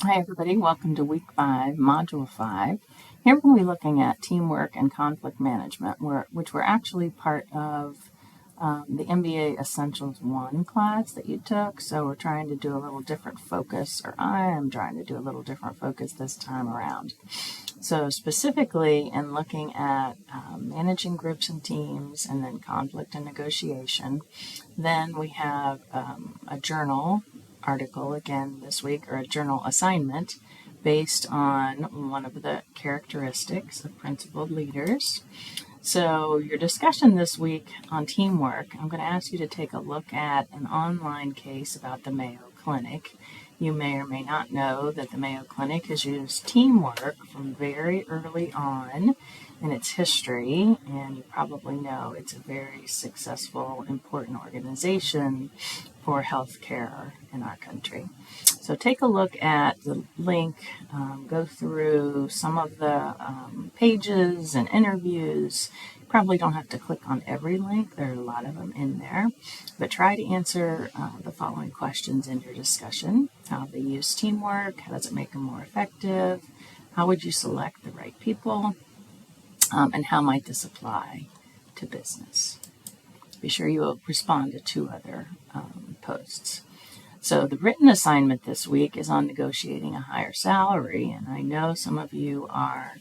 Hi everybody, welcome to week 5, module 5. Here we're going to be looking at teamwork and conflict management, which were actually part of the MBA Essentials 1 class that you took. So we're trying to do a little different focus, or I am trying to do a little different focus this time around. So specifically in looking at managing groups and teams and then conflict and negotiation, then we have a journal article again this week, or a journal assignment based on one of the characteristics of principled leaders. So your discussion this week on teamwork, I'm going to ask you to take a look at an online case about the Mayo Clinic. You may or may not know that the Mayo Clinic has used teamwork from very early on in its history, and you probably know it's a very successful, important organization for healthcare in our country. So take a look at the link, go through some of the pages and interviews. You probably don't have to click on every link, there are a lot of them in there, but try to answer the following questions in your discussion. How they use teamwork, how does it make them more effective, how would you select the right people, and how might this apply to business. Be sure you will respond to 2 other posts. So the written assignment this week is on negotiating a higher salary, and I know some of you are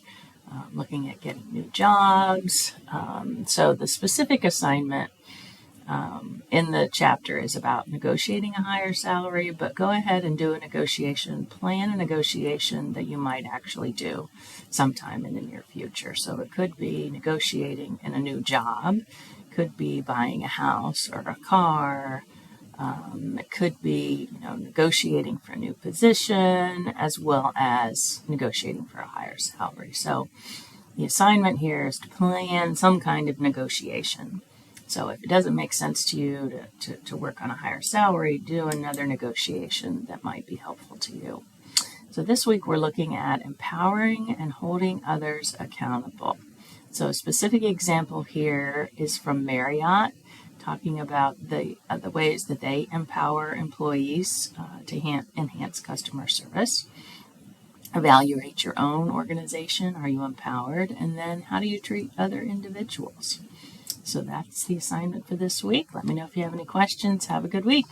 looking at getting new jobs. So the specific assignment in the chapter is about negotiating a higher salary, but go ahead and do a negotiation, plan a negotiation that you might actually do sometime in the near future. So it could be negotiating in a new job, could be buying a house or a car. It could be, negotiating for a new position, as well as negotiating for a higher salary. So the assignment here is to plan some kind of negotiation. So if it doesn't make sense to you to work on a higher salary, do another negotiation that might be helpful to you. So this week we're looking at empowering and holding others accountable. So a specific example here is from Marriott, talking about the ways that they empower employees to enhance customer service. Evaluate your own organization. Are you empowered? And then how do you treat other individuals? So that's the assignment for this week. Let me know if you have any questions. Have a good week.